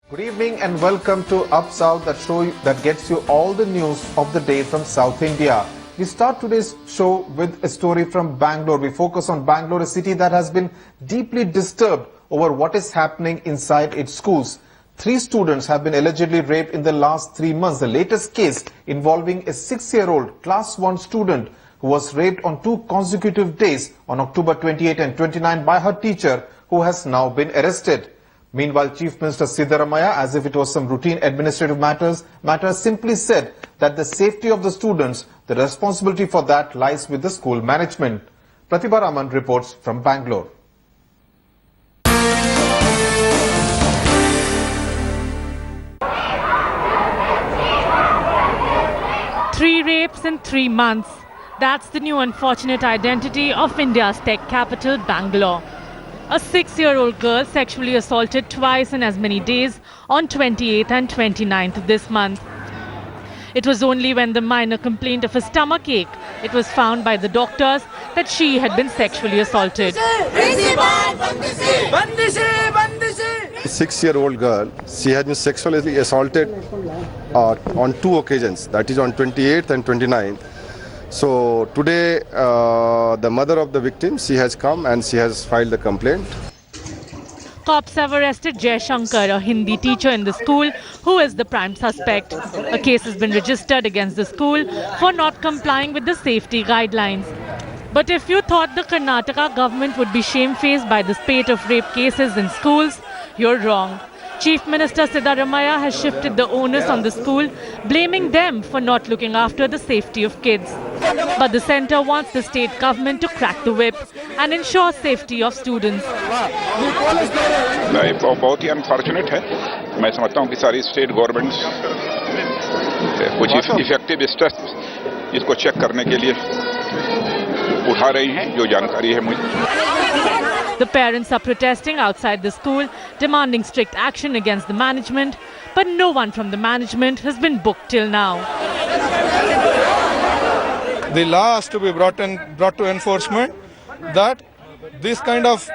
Good evening and welcome to Up South, that show that gets you all the news of the day from South India. We start today's show with a story from Bangalore. We focus on Bangalore, a city that has been deeply disturbed over what is happening inside its schools. 3 students have been allegedly raped in the last 3 months. The latest case involving a 6-year-old class 1 student who was raped on 2 consecutive days on October 28 and 29 by her teacher, who has now been arrested. Meanwhile, Chief Minister Siddaramaiah, as if it was some routine administrative matters, simply said that the safety of the students, the responsibility for that lies with the school management. Pratibha Raman reports from Bangalore. Three rapes in 3 months. That's the new unfortunate identity of India's tech capital, Bangalore. A 6-year-old girl sexually assaulted twice in as many days on 28th and 29th of this month. It was only when the minor complained of a stomach ache, it was found by the doctors that she had been sexually assaulted. A 6-year-old girl, she has been sexually assaulted on 2 occasions, that is on 28th and 29th. So today the mother of the victim, she has come and she has filed the complaint. Cops have arrested Jai Shankar, a Hindi teacher in the school, who is the prime suspect. A case has been registered against the school for not complying with the safety guidelines. But if you thought the Karnataka government would be shamefaced by the spate of rape cases in schools, you're wrong. Chief Minister Siddaramaiah has shifted the onus on the school, blaming them for not looking after the safety of kids. But the centre wants the state government to crack the whip and ensure safety of students. बहुत ही unfortunate है. मैं समझता हूँ कि सारी state governments कुछ effective steps इसको check करने के लिए उठा रही हैं, जो जानकारी है मुझे. The parents are protesting outside the school, demanding strict action against the management, but no one from the management has been booked till now. The law has to be brought to enforcement, that this kind of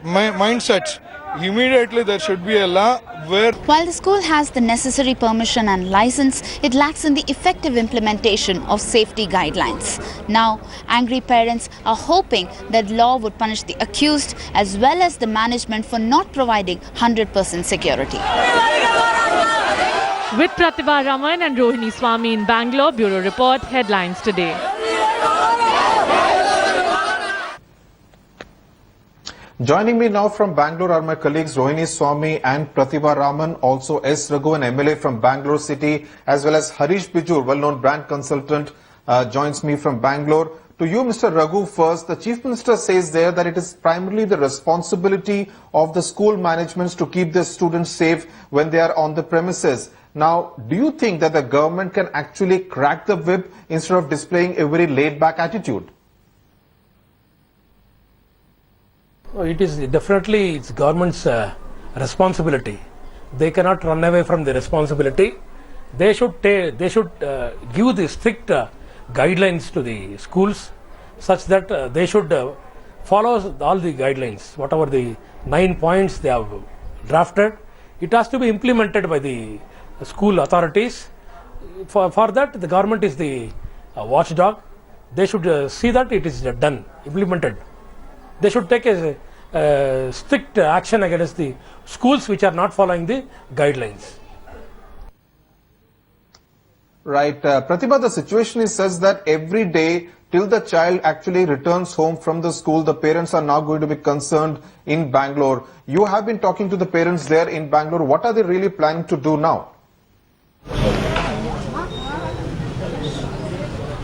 mindsets, immediately there should be a law where... While the school has the necessary permission and license, it lacks in the effective implementation of safety guidelines. Now, angry parents are hoping that law would punish the accused as well as the management for not providing 100% security. With Pratibha Raman and Rohini Swami in Bangalore, Bureau Report, Headlines Today. Joining me now from Bangalore are my colleagues Rohini Swami and Pratibha Raman, also S. Raghu, an MLA from Bangalore City, as well as Harish Bijur, well-known brand consultant, joins me from Bangalore. To you, Mr. Raghu, first, the Chief Minister says there that it is primarily the responsibility of the school managements to keep their students safe when they are on the premises. Now, do you think that the government can actually crack the whip instead of displaying a very laid-back attitude? It is definitely its government's responsibility. They cannot run away from the responsibility. They should give the strict guidelines to the schools, such that they should follow all the guidelines. Whatever the 9 points they have drafted, it has to be implemented by the school authorities. For that, the government is the watchdog. They should see that it is done, implemented. They should take a strict action against the schools which are not following the guidelines. Right. Pratibha, the situation is such that every day till the child actually returns home from the school, the parents are now going to be concerned in Bangalore. You have been talking to the parents there in Bangalore. What are they really planning to do now?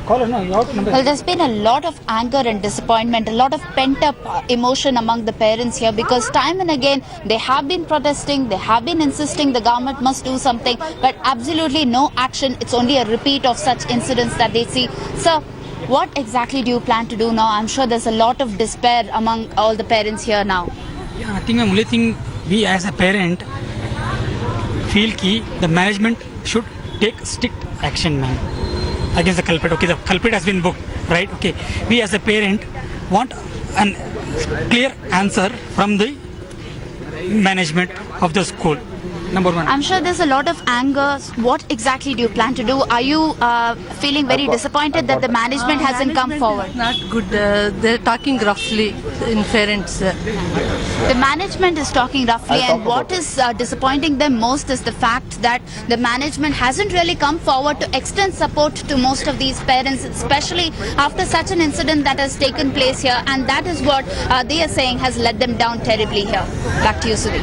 Well, there's been a lot of anger and disappointment, a lot of pent-up emotion among the parents here, because time and again they have been protesting, they have been insisting the government must do something, but absolutely no action. It's only a repeat of such incidents that they see. So, what exactly do you plan to do now? I'm sure there's a lot of despair among all the parents here now. Yeah, I think the only thing we as a parent feel key, the management should take strict action, man, against the culprit. Okay, the culprit has been booked, right? Okay, we as a parent want a clear answer from the management of the school. number one. I'm sure there's a lot of anger. What exactly do you plan to do? Are you feeling very disappointed that the management hasn't come forward? Not good. They're talking roughly in parents. The management is talking roughly, and what is disappointing them most is the fact that the management hasn't really come forward to extend support to most of these parents, especially after such an incident that has taken place here, and that is what they are saying has let them down terribly here. Back to you, Sudhi.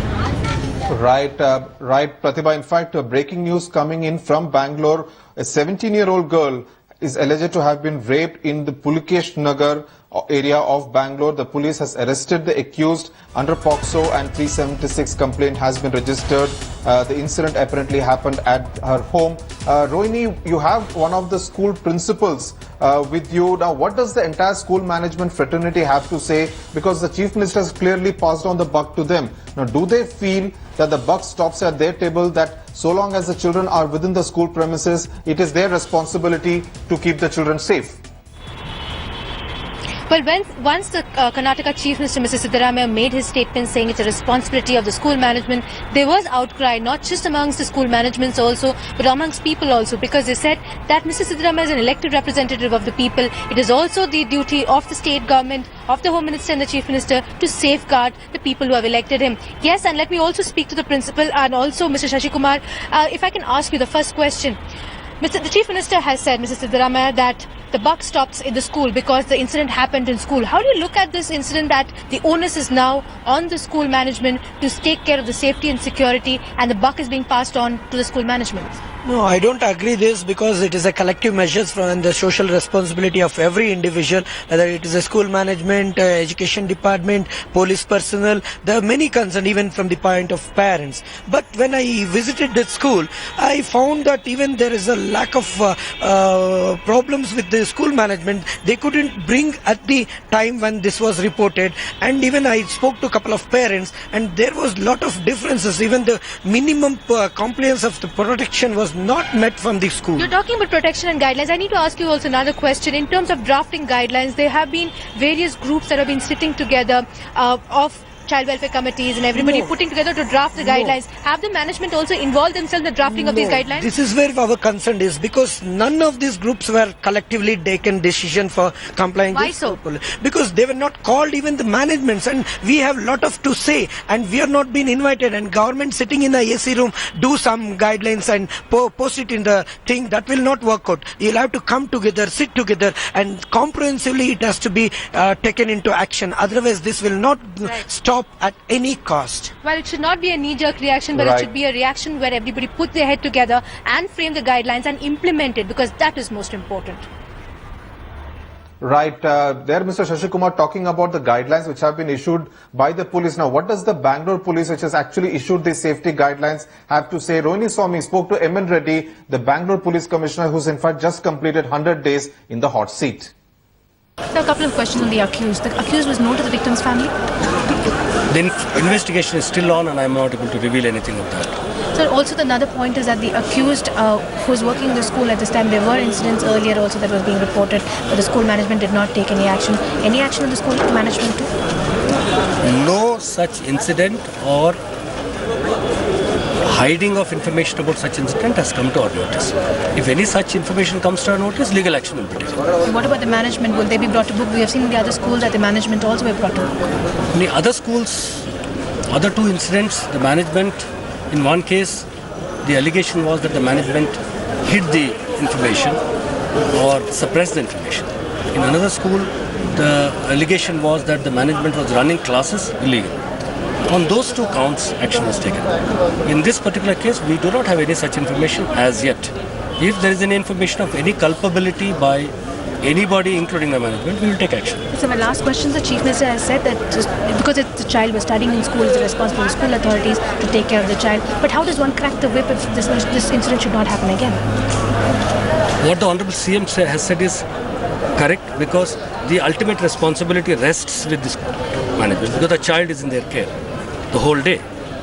Right, Pratibha. In fact, breaking news coming in from Bangalore. A 17-year-old girl is alleged to have been raped in the Pulikesh Nagar area of Bangalore. The police has arrested the accused under POCSO and 376 complaint has been registered. The incident apparently happened at her home. Rohini, you have one of the school principals with you. Now, what does the entire school management fraternity have to say? Because the Chief Minister has clearly passed on the buck to them. Now, do they feel that the buck stops at their table, that so long as the children are within the school premises, it is their responsibility to keep the children safe? Well, once the Karnataka Chief Minister, Mr. Siddaramaiah, made his statement saying it's a responsibility of the school management, there was outcry, not just amongst the school managements also, but amongst people also, because they said that Mr. Siddaramaiah is an elected representative of the people. It is also the duty of the state government, of the Home Minister and the Chief Minister to safeguard the people who have elected him. Yes, and let me also speak to the principal and also Mr. Shashi Kumar. If I can ask you the first question. The Chief Minister has said, Mr. Siddaramaiah, that the buck stops in the school because the incident happened in school. How do you look at this incident that the onus is now on the school management to take care of the safety and security, and the buck is being passed on to the school management? No, I don't agree this, because it is a collective measures from the social responsibility of every individual, whether it is a school management, education department, police personnel. There are many concerns even from the point of parents. But when I visited that school, I found that even there is a lack of problems with the school management. They couldn't bring at the time when this was reported, and even I spoke to a couple of parents, and there was lot of differences. Even the minimum compliance of the protection was not met from the school. You're talking about protection and guidelines. I need to ask you also another question. In terms of drafting guidelines, there have been various groups that have been sitting together of child welfare committees and everybody putting together to draft the guidelines. Have the management also involved themselves in the drafting of these guidelines? This is where our concern is, because none of these groups were collectively taken decision for complying. Why so? Because they were not called, even the managements, and we have lot of to say, and we are not being invited, and government sitting in the AC room do some guidelines and post it in the thing. That will not work out. You'll have to come together, sit together, and comprehensively it has to be taken into action. Otherwise this will not stop at any cost. Well, it should not be a knee-jerk reaction, but it should be a reaction where everybody put their head together and frame the guidelines and implement it, because that is most important. Right, there Mr. Shashi Kumar talking about the guidelines which have been issued by the police. Now, what does the Bangalore police, which has actually issued these safety guidelines, have to say? Rohini Swami spoke to M.N. Reddy, the Bangalore police commissioner, who's in fact just completed 100 days in the hot seat. There are a couple of questions on the accused. The accused was known to the victim's family? The investigation is still on, and I am not able to reveal anything of that. So also another point is that the accused who was working in the school at this time, there were incidents earlier also that was being reported, but the school management did not take any action. Any action of the school management too? No such incident or hiding of information about such incident has come to our notice. If any such information comes to our notice, legal action will be taken. What about the management? Will they be brought to book? We have seen in the other schools that the management also were brought to book. In the other schools, other two incidents, the management, in one case, the allegation was that the management hid the information or suppressed the information. In another school, the allegation was that the management was running classes illegally. On those two counts, action was taken. In this particular case, we do not have any such information as yet. If there is any information of any culpability by anybody, including the management, we will take action. So my last question, the Chief Minister has said that because the child was studying in school, it's the responsibility of school authorities to take care of the child. But how does one crack the whip if this incident should not happen again? What the Honorable CM has said is correct, because the ultimate responsibility rests with the school management, because the child is in their care the whole day.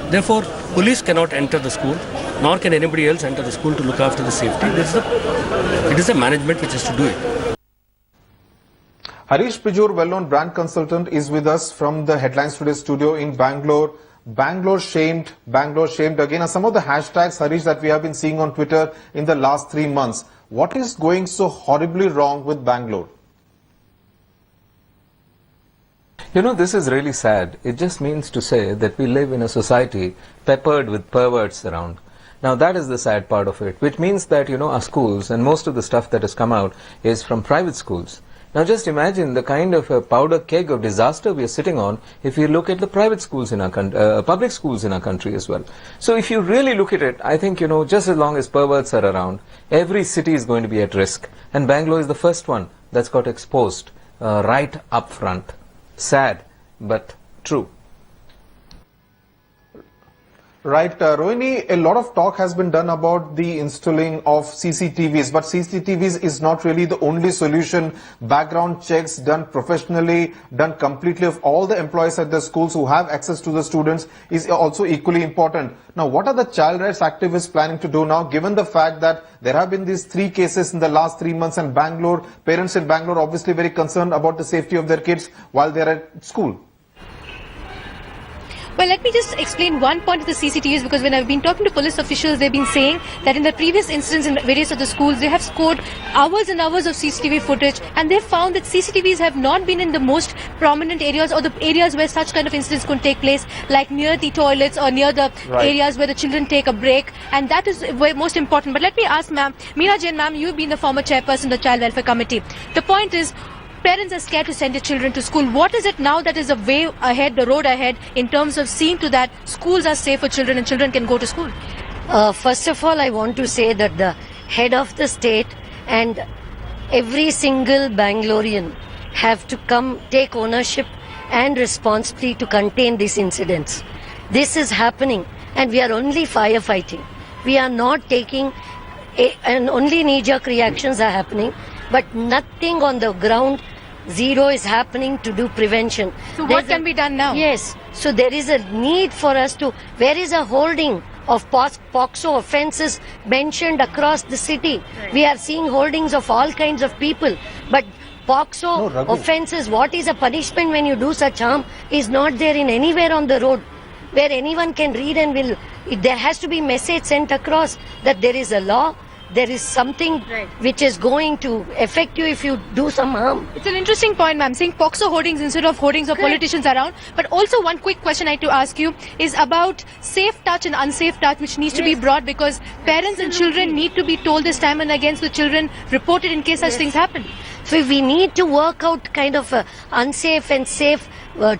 Therefore, police cannot enter the school, nor can anybody else enter the school to look after the safety. It is the management which has to do it. Harish Pijur, well-known brand consultant, is with us from the Headlines Today studio in Bangalore. Bangalore shamed again, and some of the hashtags, Harish, that we have been seeing on Twitter in the last 3 months. What is going so horribly wrong with Bangalore? You know, this is really sad. It just means to say that we live in a society peppered with perverts around. Now that is the sad part of it, which means that, you know, our schools and most of the stuff that has come out is from private schools. Now just imagine the kind of a powder keg of disaster we are sitting on if you look at the private schools in our public schools in our country as well. So if you really look at it, I think, you know, just as long as perverts are around, every city is going to be at risk. And Bangalore is the first one that's got exposed right up front. Sad, but true. Right, Rohini, a lot of talk has been done about the installing of CCTVs, but CCTVs is not really the only solution. Background checks done professionally, done completely of all the employees at the schools who have access to the students is also equally important. Now, what are the child rights activists planning to do now, given the fact that there have been these 3 cases in the last 3 months, and parents in Bangalore obviously very concerned about the safety of their kids while they are at school? Well, let me just explain one point of the CCTVs, because when I've been talking to police officials, they've been saying that in the previous incidents in various of the schools, they have scored hours and hours of CCTV footage, and they've found that CCTVs have not been in the most prominent areas or the areas where such kind of incidents could take place, like near the toilets or near the areas where the children take a break, and that is most important. But let me ask ma'am, Meena Jain ma'am, you've been the former chairperson of the Child Welfare Committee. The point is, parents are scared to send their children to school. What is it now that is the way ahead, the road ahead, in terms of seeing to that schools are safe for children and children can go to school? First of all, I want to say that the head of the state and every single Bangalorean have to come take ownership and responsibility to contain these incidents. This is happening and we are only firefighting. We are not taking, and only knee-jerk reactions are happening, but nothing on the ground. Zero is happening to do prevention. So what can be done now? Yes. So there is a need for us to, where is a holding of POXO offences mentioned across the city? Right. We are seeing holdings of all kinds of people. But POXO offences, what is a punishment when you do such harm, is not there in anywhere on the road where anyone can read and will. There has to be message sent across that there is a law. There is something which is going to affect you if you do some harm. It's an interesting point, ma'am, saying POXO hoardings instead of hoardings of politicians around. But also one quick question I had to ask you is about safe touch and unsafe touch, which needs to be brought, because parents and children need to be told this time and again, so the children reported in case such things happen. So we need to work out kind of unsafe and safe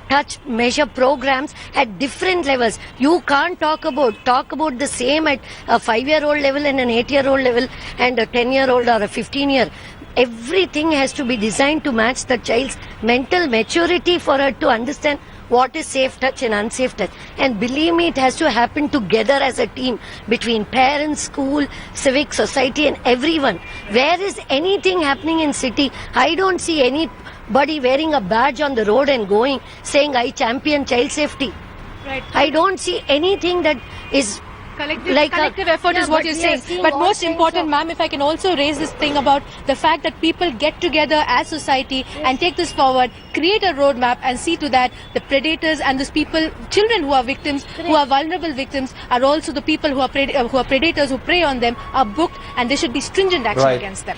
touch measure programs at different levels. You can't talk about the same at a 5-year-old level and an 8-year-old level and a 10-year-old or a 15-year. Everything has to be designed to match the child's mental maturity for her to understand what is safe touch and unsafe touch. And believe me, it has to happen together as a team between parents, school, civic society and everyone. Where is anything happening in city? I don't see anybody wearing a badge on the road and going saying I champion child safety. Right. I don't see anything that is collective effort is what you're saying. But most important, ma'am, if I can also raise this thing about the fact that people get together as society and take this forward, create a roadmap and see to that the predators and these people, children who are victims, who are vulnerable victims, are also the people who are predators who prey on them, are booked, and there should be stringent action against them.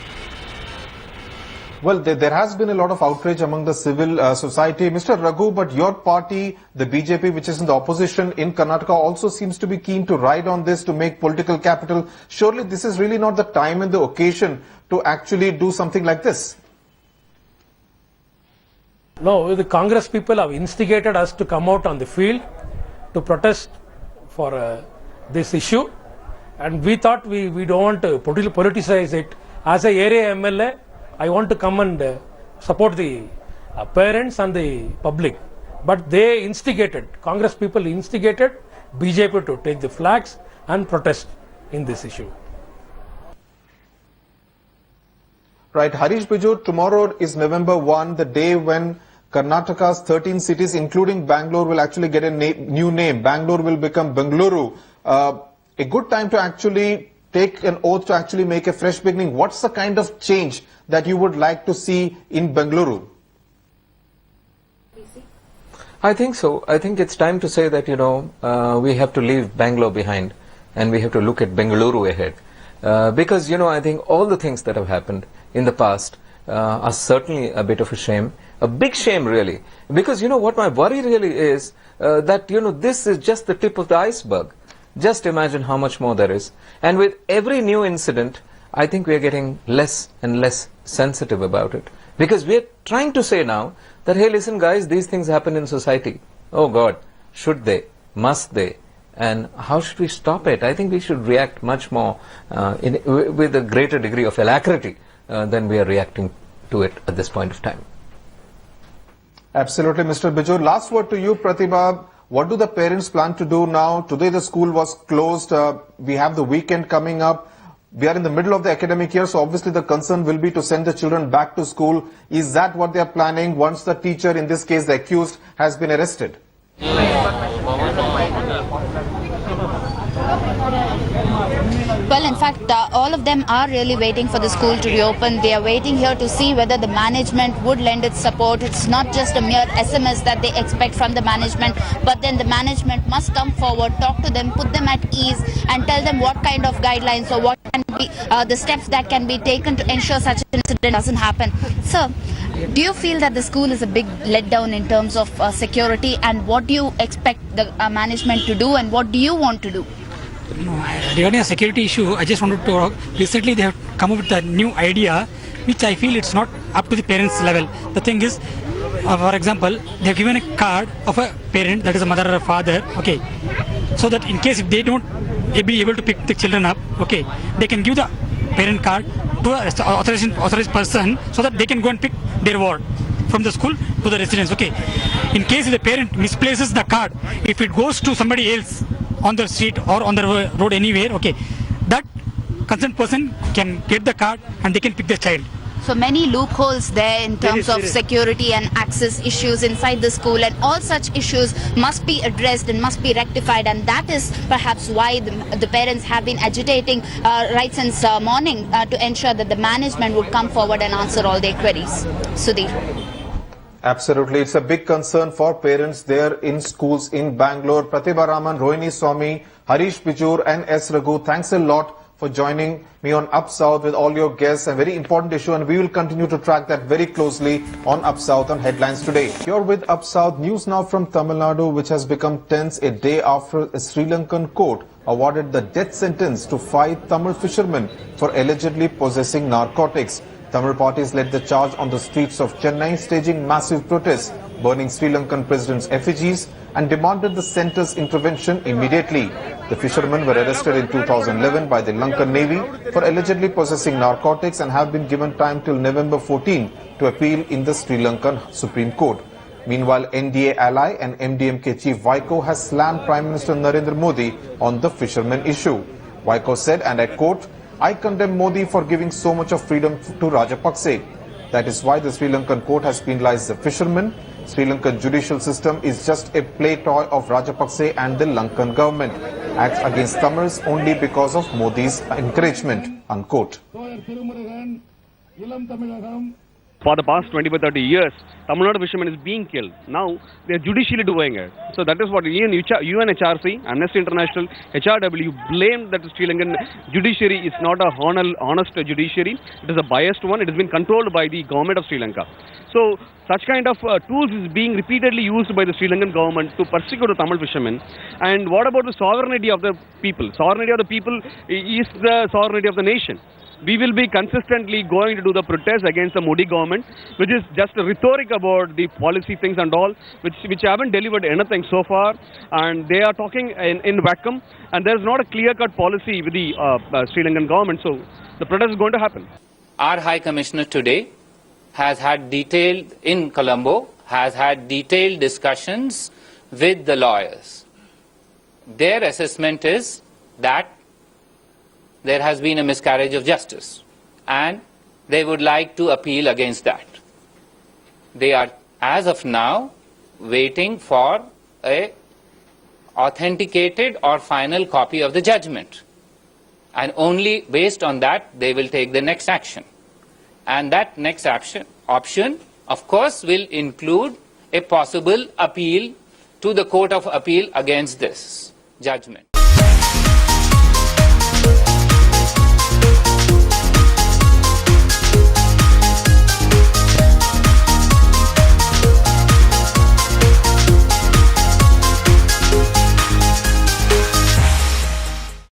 Well, there has been a lot of outrage among the civil society. Mr. Raghu, but your party, the BJP, which is in the opposition in Karnataka, also seems to be keen to ride on this to make political capital. Surely this is really not the time and the occasion to actually do something like this. No, the Congress people have instigated us to come out on the field to protest for this issue. And we thought we don't want to politicize it. As a area MLA, I want to come and support the parents and the public. But they instigated, Congress people instigated BJP to take the flags and protest in this issue. Right, Harish Biju, tomorrow is November 1, the day when Karnataka's 13 cities, including Bangalore, will actually get a new name. Bangalore will become Bengaluru. A good time to actually take an oath to actually make a fresh beginning. What's the kind of change that you would like to see in Bengaluru? I think so. I think it's time to say that, we have to leave Bangalore behind and we have to look at Bengaluru ahead. Because, I think all the things that have happened in the past are certainly a bit of a shame. A big shame, really. Because, what my worry really is that, this is just the tip of the iceberg. Just imagine how much more there is. And with every new incident, I think we are getting less and less sensitive about it. Because we are trying to say now that, hey, listen, guys, these things happen in society. Oh, God, should they? Must they? And how should we stop it? I think we should react much more with a greater degree of alacrity than we are reacting to it at this point of time. Absolutely, Mr. Bijur. Last word to you, Pratibha. What do the parents plan to do now? Today the school was closed. We have the weekend coming up. We are in the middle of the academic year, so obviously the concern will be to send the children back to school. Is that what they are planning once the teacher, in this case the accused, has been arrested? Well, in fact, all of them are really waiting for the school to reopen. They are waiting here to see whether the management would lend its support. It's not just a mere SMS that they expect from the management, but then the management must come forward, talk to them, put them at ease, and tell them what kind of guidelines or what can be the steps that can be taken to ensure such an incident doesn't happen. So, do you feel that the school is a big letdown in terms of security, and what do you expect the management to do, and what do you want to do? No, regarding a security issue, I just wanted to talk. Recently, they have come up with a new idea, which I feel it's not up to the parents' level. The thing is, for example, they have given a card of a parent, that is a mother or a father, okay, so that in case if they don't be able to pick the children up, okay, they can give the parent card to an authorized person so that they can go and pick their ward from the school to the residence, okay. In case if the parent misplaces the card, if it goes to somebody else on the street or on the road anywhere, okay, that concerned person can get the card and they can pick the child. So many loopholes there in terms of security and access issues inside the school, and all such issues must be addressed and must be rectified, and that is perhaps why the parents have been agitating right since morning to ensure that the management would come forward and answer all their queries. Sudhir. Absolutely. It's a big concern for parents there in schools in Bangalore. Pratibha Raman, Rohini Swami, Harish Bijur and S. Raghu, thanks a lot for joining me on Up South with all your guests. A very important issue, and we will continue to track that very closely on Up South on Headlines Today. You're with Up South. News now from Tamil Nadu, which has become tense a day after a Sri Lankan court awarded the death sentence to 5 Tamil fishermen for allegedly possessing narcotics. Tamil parties led the charge on the streets of Chennai, staging massive protests, burning Sri Lankan president's effigies, and demanded the centre's intervention immediately. The fishermen were arrested in 2011 by the Lankan Navy for allegedly possessing narcotics and have been given time till November 14 to appeal in the Sri Lankan Supreme Court. Meanwhile, NDA ally and MDMK chief Vaiko has slammed Prime Minister Narendra Modi on the fishermen issue. Vaiko said, and I quote, "I condemn Modi for giving so much of freedom to Rajapakse. That is why the Sri Lankan court has penalized the fishermen. Sri Lankan judicial system is just a play toy of Rajapakse and the Lankan government. Acts against Tamils only because of Modi's encouragement." Unquote. For the past 25-30 years, Tamil Nadu fishermen is being killed. Now, they are judicially doing it. So that is what even UNHRC, Amnesty International, HRW blamed that the Sri Lankan judiciary is not a honest judiciary. It is a biased one. It has been controlled by the government of Sri Lanka. So, such kind of tools is being repeatedly used by the Sri Lankan government to persecute the Tamil fishermen. And what about the sovereignty of the people? Sovereignty of the people is the sovereignty of the nation. We will be consistently going to do the protest against the Modi government, which is just a rhetoric about the policy things and all, which haven't delivered anything so far, and they are talking in vacuum, and there is not a clear-cut policy with the Sri Lankan government, so the protest is going to happen. Our High Commissioner today has had in Colombo, has had detailed discussions with the lawyers. Their assessment is that there has been a miscarriage of justice, and they would like to appeal against that. They are, as of now, waiting for a authenticated or final copy of the judgment, and only based on that they will take the next action. And that next option, of course, will include a possible appeal to the Court of Appeal against this judgment.